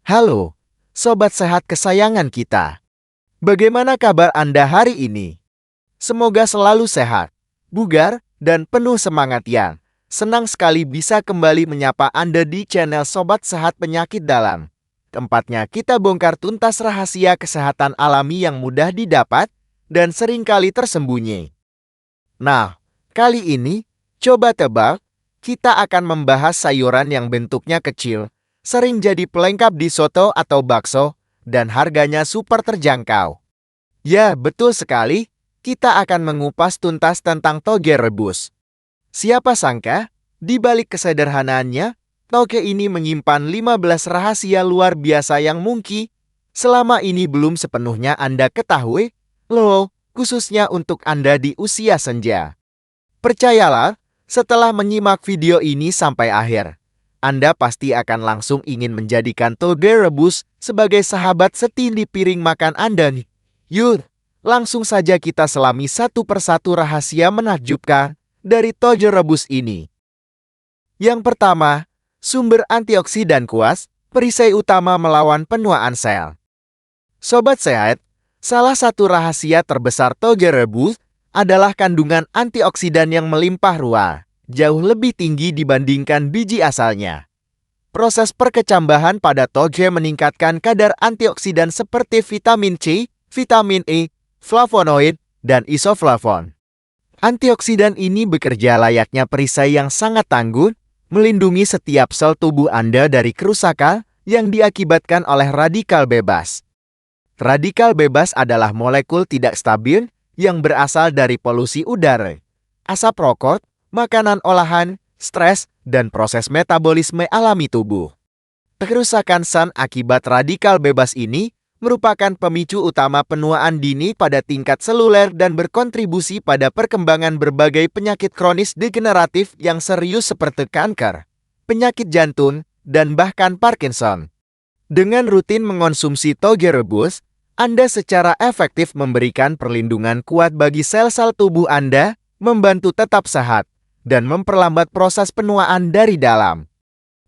Halo, sobat sehat kesayangan kita. Bagaimana kabar Anda hari ini? Semoga selalu sehat, bugar, dan penuh semangat ya. Senang sekali bisa kembali menyapa Anda di channel Sobat Sehat Penyakit Dalam. Tempatnya kita bongkar tuntas rahasia kesehatan alami yang mudah didapat dan seringkali tersembunyi. Nah, kali ini, coba tebak, kita akan membahas sayuran yang bentuknya kecil, sering jadi pelengkap di soto atau bakso, dan harganya super terjangkau. Ya, betul sekali, kita akan mengupas tuntas tentang toge rebus. Siapa sangka, di balik kesederhanaannya, toge ini menyimpan 15 rahasia luar biasa yang mungkin selama ini belum sepenuhnya Anda ketahui, loh, khususnya untuk Anda di usia senja. Percayalah, setelah menyimak video ini sampai akhir, Anda pasti akan langsung ingin menjadikan toge rebus sebagai sahabat setia di piring makan Anda nih. Yuk, langsung saja kita selami satu persatu rahasia menakjubkan dari toge rebus ini. Yang pertama, sumber antioksidan kuat, perisai utama melawan penuaan sel. Sobat sehat, salah satu rahasia terbesar toge rebus adalah kandungan antioksidan yang melimpah ruah, jauh lebih tinggi dibandingkan biji asalnya. Proses perkecambahan pada toge meningkatkan kadar antioksidan seperti vitamin C, vitamin E, flavonoid, dan isoflavon. Antioksidan ini bekerja layaknya perisai yang sangat tangguh, melindungi setiap sel tubuh Anda dari kerusakan yang diakibatkan oleh radikal bebas. Radikal bebas adalah molekul tidak stabil yang berasal dari polusi udara, asap rokok, makanan olahan, stres, dan proses metabolisme alami tubuh. Kerusakan sel akibat radikal bebas ini merupakan pemicu utama penuaan dini pada tingkat seluler dan berkontribusi pada perkembangan berbagai penyakit kronis degeneratif yang serius seperti kanker, penyakit jantung, dan bahkan Parkinson. Dengan rutin mengonsumsi toge rebus, Anda secara efektif memberikan perlindungan kuat bagi sel-sel tubuh Anda, membantu tetap sehat, dan memperlambat proses penuaan dari dalam.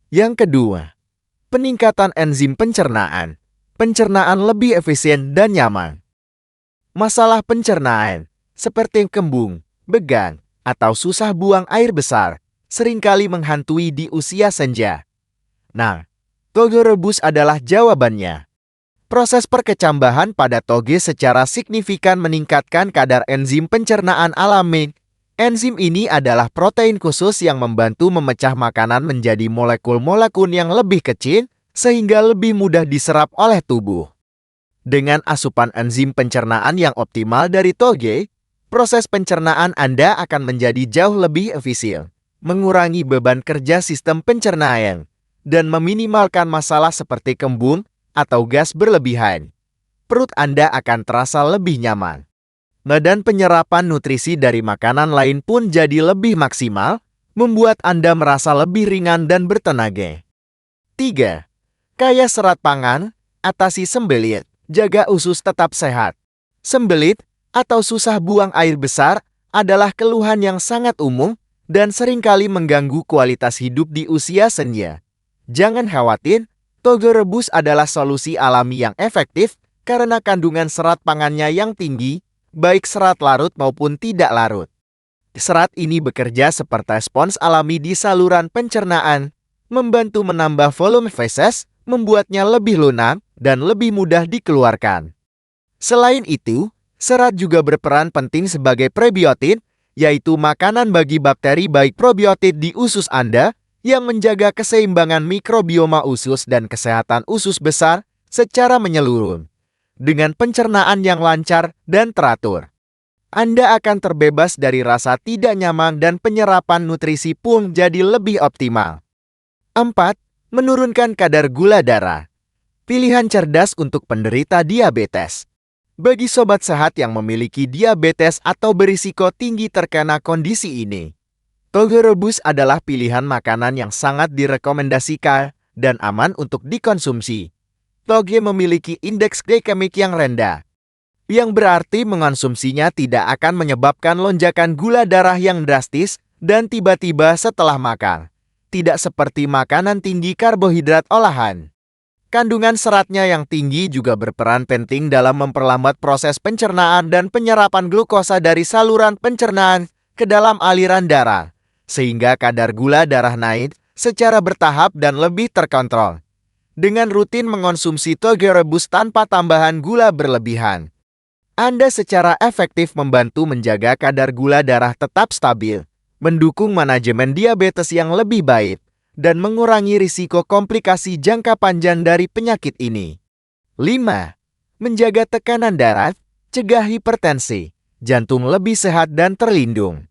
Yang kedua, peningkatan enzim pencernaan. Pencernaan lebih efisien dan nyaman. Masalah pencernaan, seperti kembung, begang, atau susah buang air besar, seringkali menghantui di usia senja. Nah, toge rebus adalah jawabannya. Proses perkecambahan pada toge secara signifikan meningkatkan kadar enzim pencernaan alami. Enzim ini adalah protein khusus yang membantu memecah makanan menjadi molekul-molekul yang lebih kecil, sehingga lebih mudah diserap oleh tubuh. Dengan asupan enzim pencernaan yang optimal dari toge, proses pencernaan Anda akan menjadi jauh lebih efisien, mengurangi beban kerja sistem pencernaan, dan meminimalkan masalah seperti kembung atau gas berlebihan. Perut Anda akan terasa lebih nyaman. Dan penyerapan nutrisi dari makanan lain pun jadi lebih maksimal, membuat Anda merasa lebih ringan dan bertenaga. 3. Kaya serat pangan, atasi sembelit, jaga usus tetap sehat. Sembelit atau susah buang air besar adalah keluhan yang sangat umum dan seringkali mengganggu kualitas hidup di usia senja. Jangan khawatir, toge rebus adalah solusi alami yang efektif karena kandungan serat pangannya yang tinggi, baik serat larut maupun tidak larut. Serat ini bekerja seperti spons alami di saluran pencernaan, membantu menambah volume feses, membuatnya lebih lunak dan lebih mudah dikeluarkan. Selain itu, serat juga berperan penting sebagai prebiotik, yaitu makanan bagi bakteri baik probiotik di usus Anda yang menjaga keseimbangan mikrobioma usus dan kesehatan usus besar secara menyeluruh. Dengan pencernaan yang lancar dan teratur, Anda akan terbebas dari rasa tidak nyaman dan penyerapan nutrisi pun jadi lebih optimal. 4. Menurunkan kadar gula darah. Pilihan cerdas untuk penderita diabetes. Bagi sobat sehat yang memiliki diabetes atau berisiko tinggi terkena kondisi ini, toge rebus adalah pilihan makanan yang sangat direkomendasikan dan aman untuk dikonsumsi. Toge memiliki indeks glikemik yang rendah, yang berarti mengonsumsinya tidak akan menyebabkan lonjakan gula darah yang drastis dan tiba-tiba setelah makan. Tidak seperti makanan tinggi karbohidrat olahan. Kandungan seratnya yang tinggi juga berperan penting dalam memperlambat proses pencernaan dan penyerapan glukosa dari saluran pencernaan ke dalam aliran darah, sehingga kadar gula darah naik secara bertahap dan lebih terkontrol. Dengan rutin mengonsumsi toge rebus tanpa tambahan gula berlebihan, Anda secara efektif membantu menjaga kadar gula darah tetap stabil, mendukung manajemen diabetes yang lebih baik, dan mengurangi risiko komplikasi jangka panjang dari penyakit ini. 5. Menjaga tekanan darah, cegah hipertensi, jantung lebih sehat dan terlindung.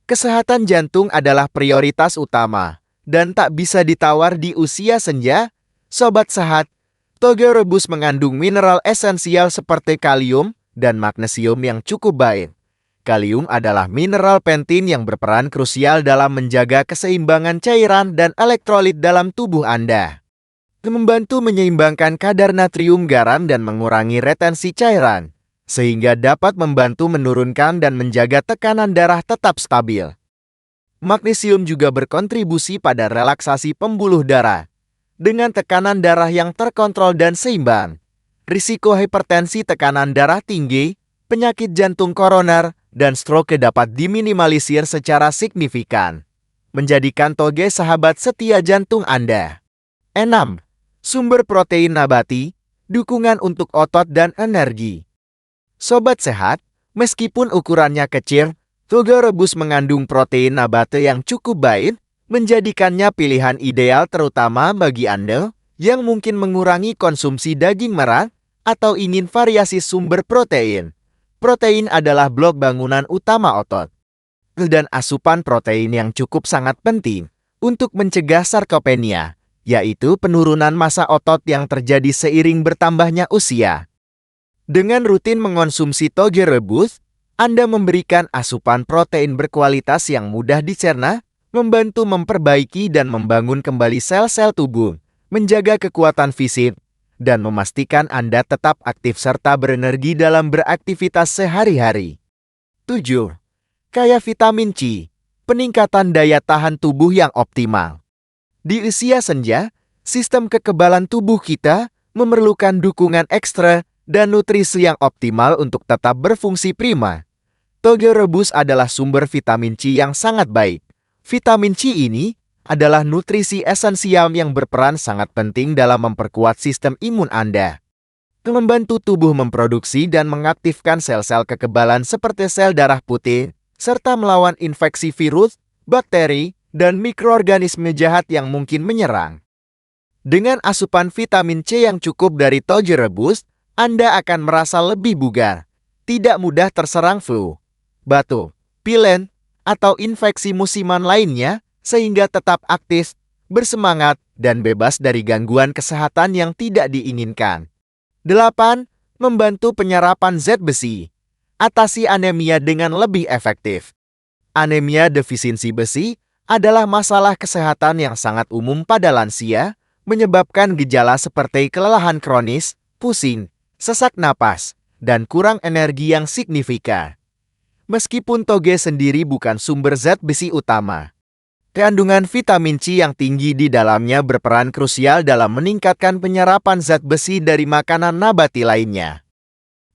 Kesehatan jantung adalah prioritas utama, dan tak bisa ditawar di usia senja. Sobat sehat, toge rebus mengandung mineral esensial seperti kalium dan magnesium yang cukup baik. Kalium adalah mineral penting yang berperan krusial dalam menjaga keseimbangan cairan dan elektrolit dalam tubuh Anda. Membantu menyeimbangkan kadar natrium, garam, dan mengurangi retensi cairan, sehingga dapat membantu menurunkan dan menjaga tekanan darah tetap stabil. Magnesium juga berkontribusi pada relaksasi pembuluh darah. Dengan tekanan darah yang terkontrol dan seimbang, risiko hipertensi, tekanan darah tinggi, penyakit jantung koroner, dan stroke dapat diminimalisir secara signifikan, menjadikan toge sahabat setia jantung Anda. 6. Sumber protein nabati, dukungan untuk otot dan energi. Sobat sehat, meskipun ukurannya kecil, toge rebus mengandung protein nabati yang cukup baik, menjadikannya pilihan ideal terutama bagi Anda yang mungkin mengurangi konsumsi daging merah atau ingin variasi sumber protein. Protein adalah blok bangunan utama otot, dan asupan protein yang cukup sangat penting untuk mencegah sarkopenia, yaitu penurunan massa otot yang terjadi seiring bertambahnya usia. Dengan rutin mengonsumsi toge rebus, Anda memberikan asupan protein berkualitas yang mudah dicerna, membantu memperbaiki dan membangun kembali sel-sel tubuh, menjaga kekuatan fisik, dan memastikan Anda tetap aktif serta berenergi dalam beraktivitas sehari-hari. 7. Kaya vitamin C, peningkatan daya tahan tubuh yang optimal. Di usia senja, sistem kekebalan tubuh kita memerlukan dukungan ekstra dan nutrisi yang optimal untuk tetap berfungsi prima. Toge rebus adalah sumber vitamin C yang sangat baik. Vitamin C ini adalah nutrisi esensial yang berperan sangat penting dalam memperkuat sistem imun Anda, membantu tubuh memproduksi dan mengaktifkan sel-sel kekebalan seperti sel darah putih, serta melawan infeksi virus, bakteri, dan mikroorganisme jahat yang mungkin menyerang. Dengan asupan vitamin C yang cukup dari toge rebus, Anda akan merasa lebih bugar, tidak mudah terserang flu, batuk, pilek, atau infeksi musiman lainnya, sehingga tetap aktif, bersemangat, dan bebas dari gangguan kesehatan yang tidak diinginkan. 8. Membantu penyerapan zat besi. Atasi anemia dengan lebih efektif. Anemia defisiensi besi adalah masalah kesehatan yang sangat umum pada lansia, menyebabkan gejala seperti kelelahan kronis, pusing, sesak napas, dan kurang energi yang signifikan. Meskipun toge sendiri bukan sumber zat besi utama, kandungan vitamin C yang tinggi di dalamnya berperan krusial dalam meningkatkan penyerapan zat besi dari makanan nabati lainnya.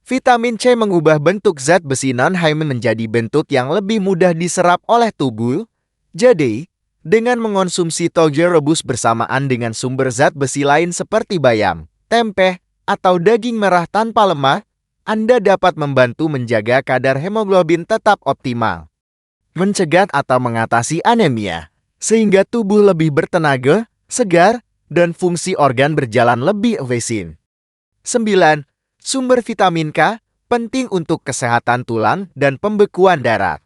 Vitamin C mengubah bentuk zat besi non-heme menjadi bentuk yang lebih mudah diserap oleh tubuh. Jadi, dengan mengonsumsi toge rebus bersamaan dengan sumber zat besi lain seperti bayam, tempe, atau daging merah tanpa lemak, Anda dapat membantu menjaga kadar hemoglobin tetap optimal, mencegah atau mengatasi anemia, sehingga tubuh lebih bertenaga, segar, dan fungsi organ berjalan lebih efisien. 9. Sumber vitamin K, penting untuk kesehatan tulang dan pembekuan darah.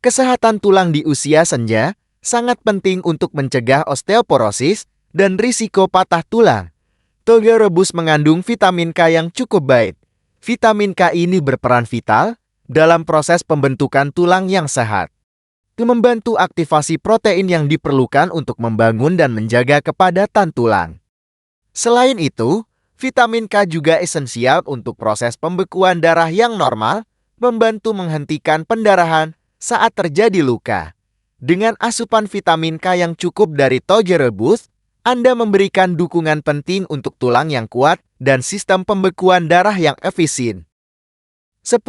Kesehatan tulang di usia senja sangat penting untuk mencegah osteoporosis dan risiko patah tulang. Toge rebus mengandung vitamin K yang cukup baik. Vitamin K ini berperan vital dalam proses pembentukan tulang yang sehat, membantu aktivasi protein yang diperlukan untuk membangun dan menjaga kepadatan tulang. Selain itu, vitamin K juga esensial untuk proses pembekuan darah yang normal, membantu menghentikan pendarahan saat terjadi luka. Dengan asupan vitamin K yang cukup dari toge rebus, Anda memberikan dukungan penting untuk tulang yang kuat dan sistem pembekuan darah yang efisien. 10.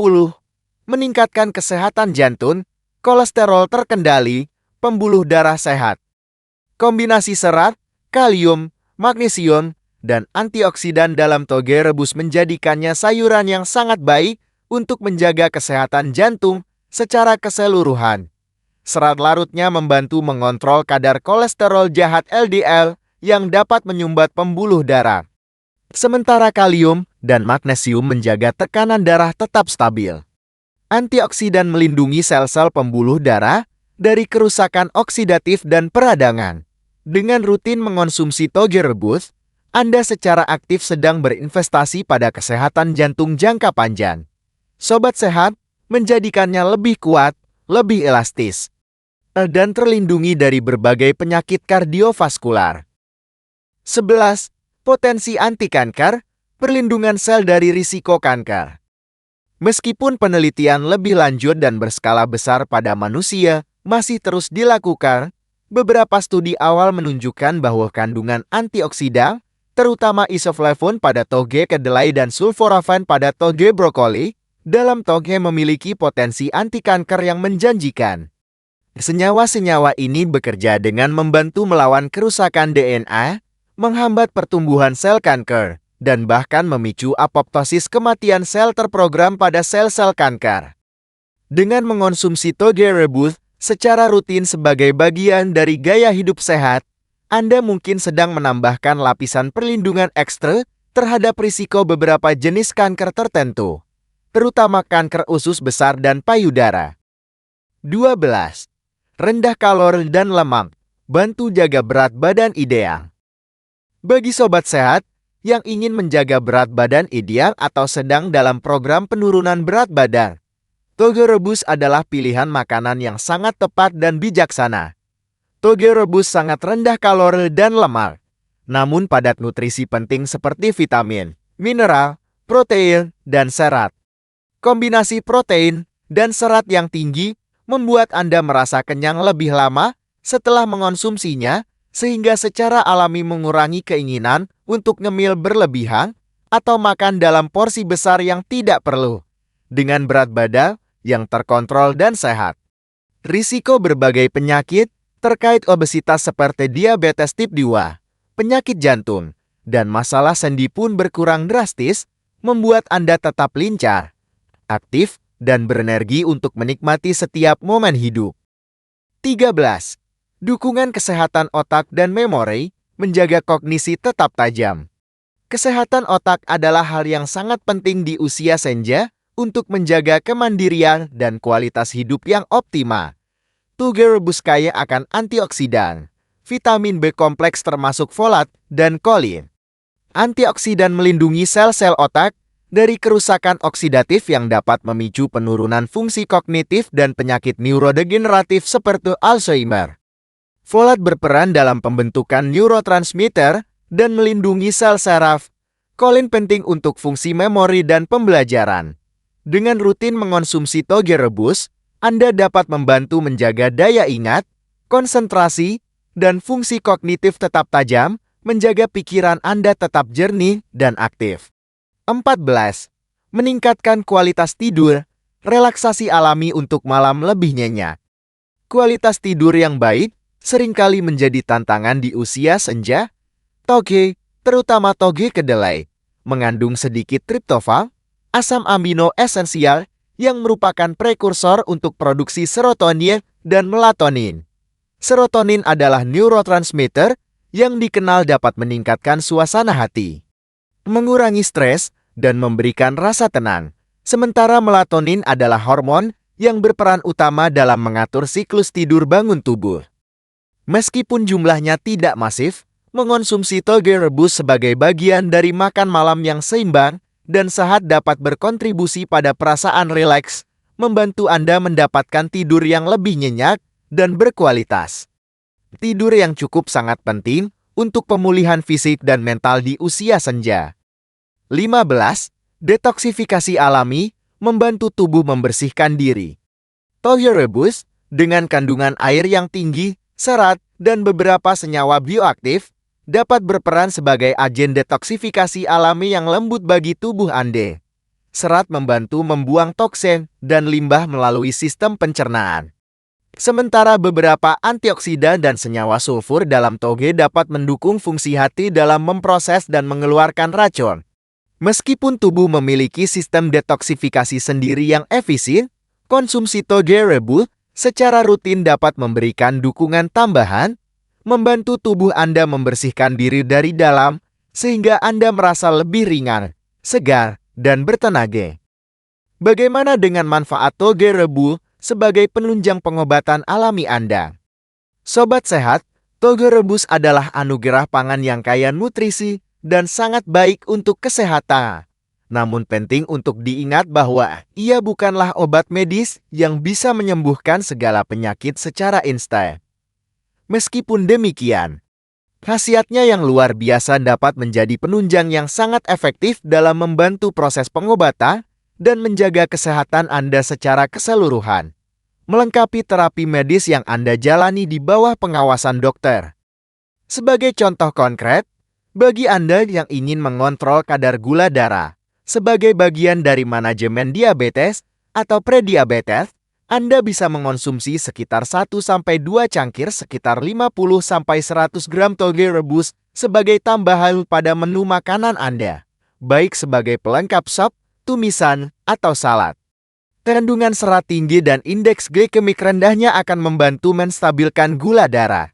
Meningkatkan kesehatan jantung, kolesterol terkendali, pembuluh darah sehat. Kombinasi serat, kalium, magnesium, dan antioksidan dalam toge rebus menjadikannya sayuran yang sangat baik untuk menjaga kesehatan jantung secara keseluruhan. Serat larutnya membantu mengontrol kadar kolesterol jahat LDL yang dapat menyumbat pembuluh darah. Sementara kalium dan magnesium menjaga tekanan darah tetap stabil. Antioksidan melindungi sel-sel pembuluh darah dari kerusakan oksidatif dan peradangan. Dengan rutin mengonsumsi toge rebus, Anda secara aktif sedang berinvestasi pada kesehatan jantung jangka panjang. Sobat sehat, menjadikannya lebih kuat, lebih elastis, dan terlindungi dari berbagai penyakit kardiovaskular. 11. Potensi anti-kanker, perlindungan sel dari risiko kanker. Meskipun penelitian lebih lanjut dan berskala besar pada manusia masih terus dilakukan, beberapa studi awal menunjukkan bahwa kandungan antioksidan, terutama isoflavon pada toge kedelai dan sulforavan pada toge brokoli, dalam toge memiliki potensi anti-kanker yang menjanjikan. Senyawa-senyawa ini bekerja dengan membantu melawan kerusakan DNA, menghambat pertumbuhan sel kanker, dan bahkan memicu apoptosis kematian sel terprogram pada sel-sel kanker. Dengan mengonsumsi toge rebus secara rutin sebagai bagian dari gaya hidup sehat, Anda mungkin sedang menambahkan lapisan perlindungan ekstra terhadap risiko beberapa jenis kanker tertentu, terutama kanker usus besar dan payudara. 12. Rendah kalori dan lemak, bantu jaga berat badan ideal. Bagi sobat sehat yang ingin menjaga berat badan ideal atau sedang dalam program penurunan berat badan, toge rebus adalah pilihan makanan yang sangat tepat dan bijaksana. Toge rebus sangat rendah kalori dan lemak, namun padat nutrisi penting seperti vitamin, mineral, protein, dan serat. Kombinasi protein dan serat yang tinggi membuat Anda merasa kenyang lebih lama setelah mengonsumsinya, sehingga secara alami mengurangi keinginan untuk ngemil berlebihan atau makan dalam porsi besar yang tidak perlu. Dengan berat badan yang terkontrol dan sehat, risiko berbagai penyakit terkait obesitas seperti diabetes tip 2, penyakit jantung, dan masalah sendi pun berkurang drastis, membuat Anda tetap lincah, aktif, dan berenergi untuk menikmati setiap momen hidup. 13. Dukungan kesehatan otak dan memori, menjaga kognisi tetap tajam. Kesehatan otak adalah hal yang sangat penting di usia senja untuk menjaga kemandirian dan kualitas hidup yang optimal. Toge rebus kaya akan antioksidan, vitamin B kompleks termasuk folat dan kolin. Antioksidan melindungi sel-sel otak dari kerusakan oksidatif yang dapat memicu penurunan fungsi kognitif dan penyakit neurodegeneratif seperti Alzheimer. Folat berperan dalam pembentukan neurotransmitter dan melindungi sel saraf. Kolin penting untuk fungsi memori dan pembelajaran. Dengan rutin mengonsumsi toge rebus, Anda dapat membantu menjaga daya ingat, konsentrasi, dan fungsi kognitif tetap tajam, menjaga pikiran Anda tetap jernih dan aktif. 14. Meningkatkan kualitas tidur, relaksasi alami untuk malam lebih nyenyak. Kualitas tidur yang baik seringkali menjadi tantangan di usia senja. Toge, terutama toge kedelai, mengandung sedikit triptofan, asam amino esensial yang merupakan prekursor untuk produksi serotonin dan melatonin. Serotonin adalah neurotransmitter yang dikenal dapat meningkatkan suasana hati, mengurangi stres, dan memberikan rasa tenang. Sementara melatonin adalah hormon yang berperan utama dalam mengatur siklus tidur bangun tubuh. Meskipun jumlahnya tidak masif, mengonsumsi toge rebus sebagai bagian dari makan malam yang seimbang dan sehat dapat berkontribusi pada perasaan rileks, membantu Anda mendapatkan tidur yang lebih nyenyak dan berkualitas. Tidur yang cukup sangat penting untuk pemulihan fisik dan mental di usia senja. 15. Detoksifikasi alami, membantu tubuh membersihkan diri. Toge rebus, dengan kandungan air yang tinggi, serat, dan beberapa senyawa bioaktif, dapat berperan sebagai agen detoksifikasi alami yang lembut bagi tubuh Anda. Serat membantu membuang toksin dan limbah melalui sistem pencernaan. Sementara beberapa antioksidan dan senyawa sulfur dalam toge dapat mendukung fungsi hati dalam memproses dan mengeluarkan racun. Meskipun tubuh memiliki sistem detoksifikasi sendiri yang efisien, konsumsi toge rebus secara rutin dapat memberikan dukungan tambahan, membantu tubuh Anda membersihkan diri dari dalam, sehingga Anda merasa lebih ringan, segar, dan bertenaga. Bagaimana dengan manfaat toge rebus sebagai penunjang pengobatan alami Anda? Sobat sehat, toge rebus adalah anugerah pangan yang kaya nutrisi dan sangat baik untuk kesehatan. Namun penting untuk diingat bahwa ia bukanlah obat medis yang bisa menyembuhkan segala penyakit secara instan. Meskipun demikian, khasiatnya yang luar biasa dapat menjadi penunjang yang sangat efektif dalam membantu proses pengobatan dan menjaga kesehatan Anda secara keseluruhan, melengkapi terapi medis yang Anda jalani di bawah pengawasan dokter. Sebagai contoh konkret, bagi Anda yang ingin mengontrol kadar gula darah, sebagai bagian dari manajemen diabetes atau prediabetes, Anda bisa mengonsumsi sekitar 1-2 cangkir sekitar 50-100 gram toge rebus sebagai tambahan pada menu makanan Anda, baik sebagai pelengkap sop, tumisan, atau salad. Kandungan serat tinggi dan indeks glikemik rendahnya akan membantu menstabilkan gula darah.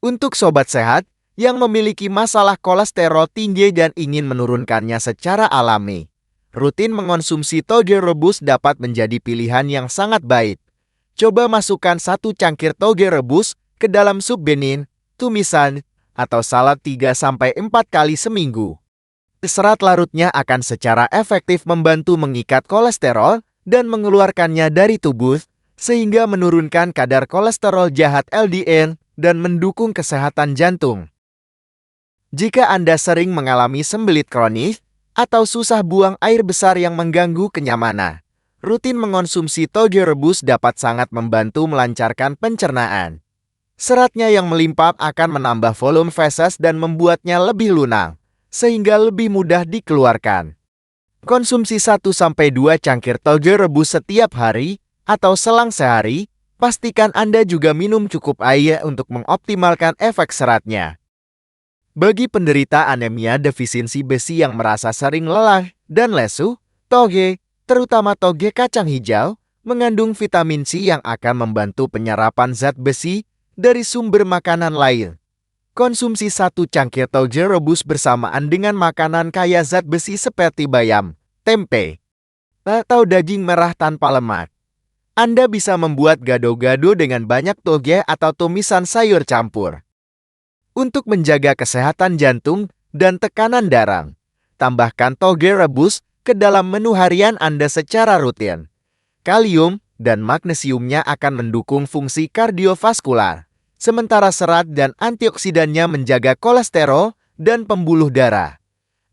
Untuk sobat sehat yang memiliki masalah kolesterol tinggi dan ingin menurunkannya secara alami, rutin mengonsumsi toge rebus dapat menjadi pilihan yang sangat baik. Coba masukkan 1 cangkir toge rebus ke dalam sup benin, tumisan, atau salad 3-4 kali seminggu. Serat larutnya akan secara efektif membantu mengikat kolesterol dan mengeluarkannya dari tubuh, sehingga menurunkan kadar kolesterol jahat LDL dan mendukung kesehatan jantung. Jika Anda sering mengalami sembelit kronis atau susah buang air besar yang mengganggu kenyamanan, rutin mengonsumsi toge rebus dapat sangat membantu melancarkan pencernaan. Seratnya yang melimpah akan menambah volume feses dan membuatnya lebih lunak, sehingga lebih mudah dikeluarkan. Konsumsi 1-2 cangkir toge rebus setiap hari atau selang sehari, pastikan Anda juga minum cukup air untuk mengoptimalkan efek seratnya. Bagi penderita anemia defisiensi besi yang merasa sering lelah dan lesu, toge, terutama toge kacang hijau, mengandung vitamin C yang akan membantu penyerapan zat besi dari sumber makanan lain. Konsumsi 1 cangkir toge rebus bersamaan dengan makanan kaya zat besi seperti bayam, tempe, atau daging merah tanpa lemak. Anda bisa membuat gado-gado dengan banyak toge atau tumisan sayur campur. Untuk menjaga kesehatan jantung dan tekanan darah, tambahkan toge rebus ke dalam menu harian Anda secara rutin. Kalium dan magnesiumnya akan mendukung fungsi kardiovaskular, sementara serat dan antioksidannya menjaga kolesterol dan pembuluh darah.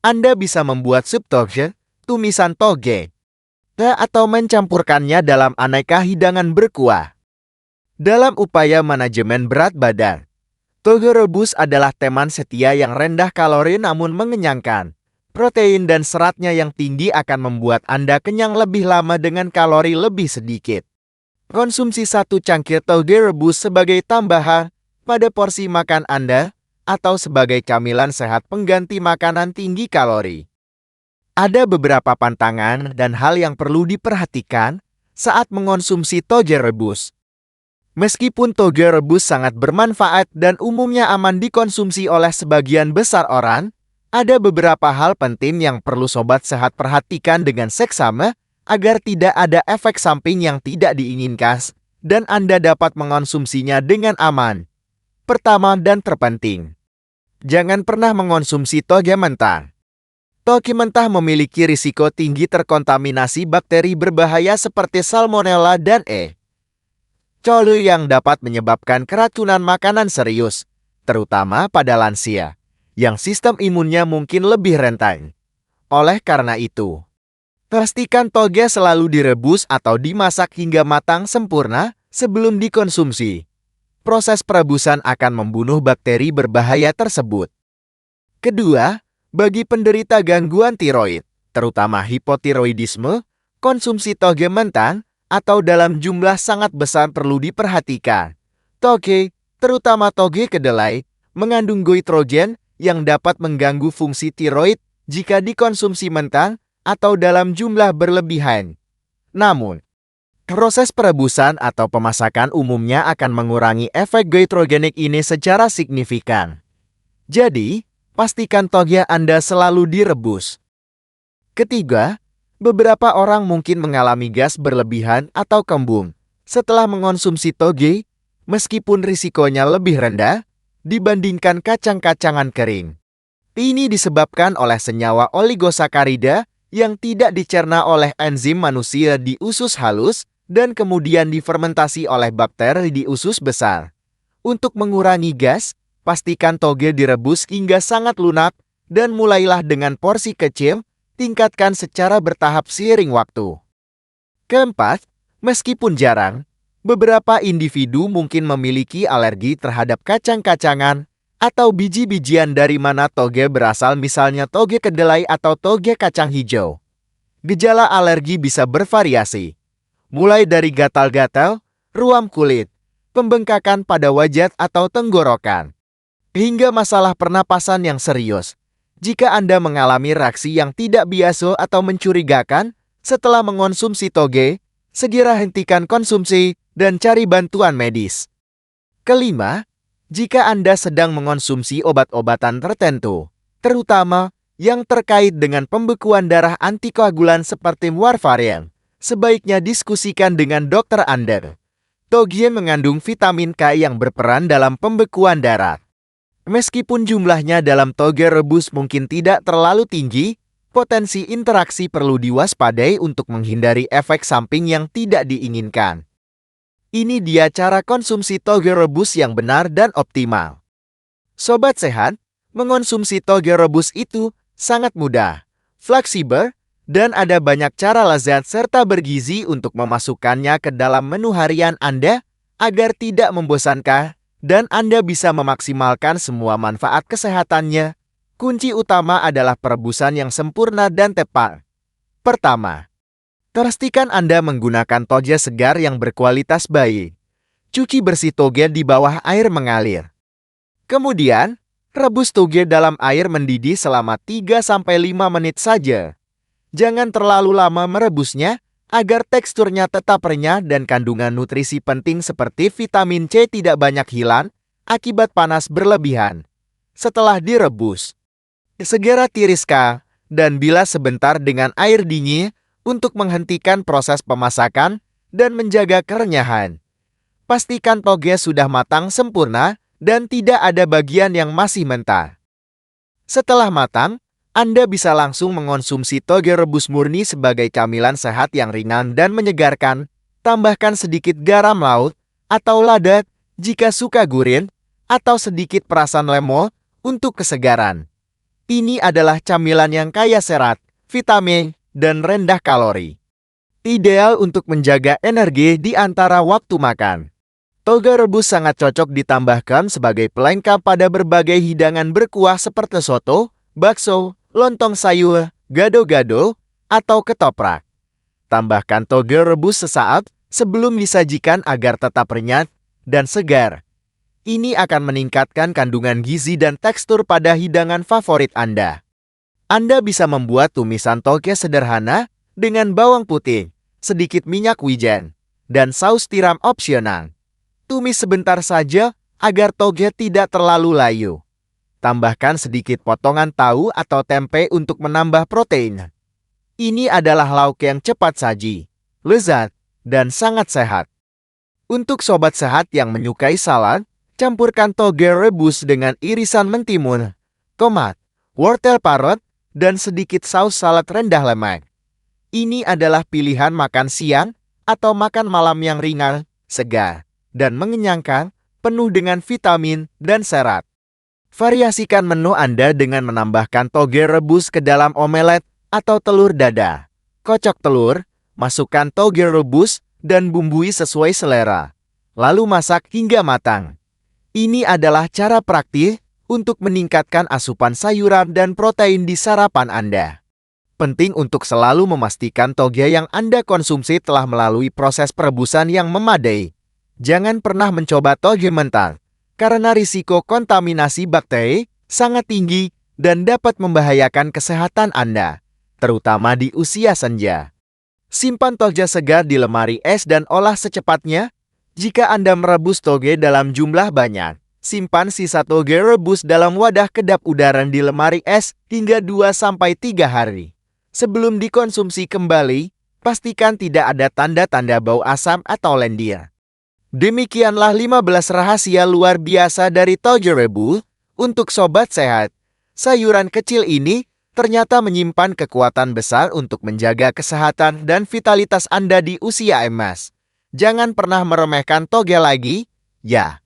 Anda bisa membuat sup toge, tumisan toge, atau mencampurkannya dalam aneka hidangan berkuah. Dalam upaya manajemen berat badan, toge rebus adalah teman setia yang rendah kalori namun mengenyangkan. Protein dan seratnya yang tinggi akan membuat Anda kenyang lebih lama dengan kalori lebih sedikit. Konsumsi 1 cangkir toge rebus sebagai tambahan pada porsi makan Anda atau sebagai camilan sehat pengganti makanan tinggi kalori. Ada beberapa pantangan dan hal yang perlu diperhatikan saat mengonsumsi toge rebus. Meskipun toge rebus sangat bermanfaat dan umumnya aman dikonsumsi oleh sebagian besar orang, ada beberapa hal penting yang perlu sobat sehat perhatikan dengan seksama agar tidak ada efek samping yang tidak diinginkan dan Anda dapat mengonsumsinya dengan aman. Pertama dan terpenting, jangan pernah mengonsumsi toge mentah. Toge mentah memiliki risiko tinggi terkontaminasi bakteri berbahaya seperti Salmonella dan E. coli yang dapat menyebabkan keracunan makanan serius, terutama pada lansia, yang sistem imunnya mungkin lebih rentan. Oleh karena itu, pastikan toge selalu direbus atau dimasak hingga matang sempurna sebelum dikonsumsi. proses perebusan akan membunuh bakteri berbahaya tersebut. Kedua, bagi penderita gangguan tiroid, terutama hipotiroidisme, konsumsi toge mentah atau dalam jumlah sangat besar perlu diperhatikan. Toge, terutama toge kedelai, mengandung goitrogen yang dapat mengganggu fungsi tiroid jika dikonsumsi mentah atau dalam jumlah berlebihan. Namun, proses perebusan atau pemasakan umumnya akan mengurangi efek goitrogenik ini secara signifikan. Jadi, pastikan toge Anda selalu direbus. Ketiga, beberapa orang mungkin mengalami gas berlebihan atau kembung setelah mengonsumsi toge, meskipun risikonya lebih rendah dibandingkan kacang-kacangan kering. Ini disebabkan oleh senyawa oligosakarida yang tidak dicerna oleh enzim manusia di usus halus dan kemudian difermentasi oleh bakteri di usus besar. Untuk mengurangi gas, pastikan toge direbus hingga sangat lunak dan mulailah dengan porsi kecil, tingkatkan secara bertahap seiring waktu. Keempat, meskipun jarang, beberapa individu mungkin memiliki alergi terhadap kacang-kacangan atau biji-bijian dari mana toge berasal, misalnya toge kedelai atau toge kacang hijau. Gejala alergi bisa bervariasi, mulai dari gatal-gatal, ruam kulit, pembengkakan pada wajah atau tenggorokan, hingga masalah pernapasan yang serius. Jika Anda mengalami reaksi yang tidak biasa atau mencurigakan setelah mengonsumsi toge, segera hentikan konsumsi dan cari bantuan medis. Kelima, jika Anda sedang mengonsumsi obat-obatan tertentu, terutama yang terkait dengan pembekuan darah antikoagulan seperti warfarin, sebaiknya diskusikan dengan dokter Anda. Toge mengandung vitamin K yang berperan dalam pembekuan darah. Meskipun jumlahnya dalam toge rebus mungkin tidak terlalu tinggi, potensi interaksi perlu diwaspadai untuk menghindari efek samping yang tidak diinginkan. Ini dia cara konsumsi toge rebus yang benar dan optimal. Sobat sehat, mengonsumsi toge rebus itu sangat mudah, fleksibel, dan ada banyak cara lezat serta bergizi untuk memasukkannya ke dalam menu harian Anda agar tidak membosankan dan Anda bisa memaksimalkan semua manfaat kesehatannya. Kunci utama adalah perebusan yang sempurna dan tepat. Pertama, pastikan Anda menggunakan toge segar yang berkualitas baik. Cuci bersih toge di bawah air mengalir. Kemudian, rebus toge dalam air mendidih selama 3-5 menit saja. Jangan terlalu lama merebusnya agar teksturnya tetap renyah dan kandungan nutrisi penting seperti vitamin C tidak banyak hilang akibat panas berlebihan. Setelah direbus, segera tiriskan dan bilas sebentar dengan air dingin untuk menghentikan proses pemasakan dan menjaga kerenyahan. Pastikan toge sudah matang sempurna dan tidak ada bagian yang masih mentah. Setelah matang, Anda bisa langsung mengonsumsi toge rebus murni sebagai camilan sehat yang ringan dan menyegarkan. Tambahkan sedikit garam laut atau lada jika suka gurih, atau sedikit perasan lemon untuk kesegaran. Ini adalah camilan yang kaya serat, vitamin, dan rendah kalori. Ideal untuk menjaga energi di antara waktu makan. Toge rebus sangat cocok ditambahkan sebagai pelengkap pada berbagai hidangan berkuah seperti soto, bakso, lontong sayur, gado-gado, atau ketoprak. Tambahkan toge rebus sesaat sebelum disajikan agar tetap renyah dan segar. Ini akan meningkatkan kandungan gizi dan tekstur pada hidangan favorit Anda. Anda bisa membuat tumisan toge sederhana dengan bawang putih, sedikit minyak wijen, dan saus tiram opsional. Tumis sebentar saja agar toge tidak terlalu layu. Tambahkan sedikit potongan tahu atau tempe untuk menambah protein. Ini adalah lauk yang cepat saji, lezat, dan sangat sehat. Untuk sobat sehat yang menyukai salad, campurkan toge rebus dengan irisan mentimun, tomat, wortel parut, dan sedikit saus salad rendah lemak. Ini adalah pilihan makan siang atau makan malam yang ringan, segar, dan mengenyangkan, penuh dengan vitamin dan serat. Variasikan menu Anda dengan menambahkan toge rebus ke dalam omelet atau telur dada. Kocok telur, masukkan toge rebus, dan bumbui sesuai selera. lalu masak hingga matang. Ini adalah cara praktis untuk meningkatkan asupan sayuran dan protein di sarapan Anda. Penting untuk selalu memastikan toge yang Anda konsumsi telah melalui proses perebusan yang memadai. Jangan pernah mencoba toge mentah, karena risiko kontaminasi bakteri sangat tinggi dan dapat membahayakan kesehatan Anda, terutama di usia senja. Simpan toge segar di lemari es dan olah secepatnya. Jika Anda merebus toge dalam jumlah banyak, simpan sisa toge rebus dalam wadah kedap udara di lemari es hingga 2-3 hari. Sebelum dikonsumsi kembali, pastikan tidak ada tanda-tanda bau asam atau lendir. Demikianlah 15 rahasia luar biasa dari toge rebus. Untuk sobat sehat, sayuran kecil ini ternyata menyimpan kekuatan besar untuk menjaga kesehatan dan vitalitas Anda di usia emas. Jangan pernah meremehkan toge lagi, ya.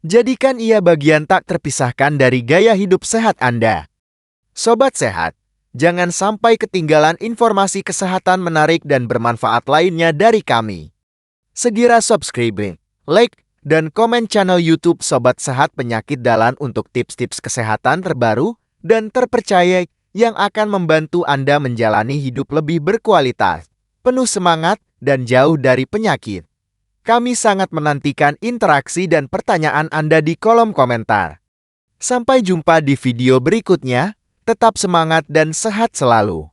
Jadikan ia bagian tak terpisahkan dari gaya hidup sehat Anda. Sobat sehat, jangan sampai ketinggalan informasi kesehatan menarik dan bermanfaat lainnya dari kami. Segera subscribe, like, dan komen channel YouTube Sobat Sehat Penyakit Dalan untuk tips-tips kesehatan terbaru dan terpercaya yang akan membantu Anda menjalani hidup lebih berkualitas, penuh semangat, dan jauh dari penyakit. Kami sangat menantikan interaksi dan pertanyaan Anda di kolom komentar. Sampai jumpa di video berikutnya, tetap semangat dan sehat selalu.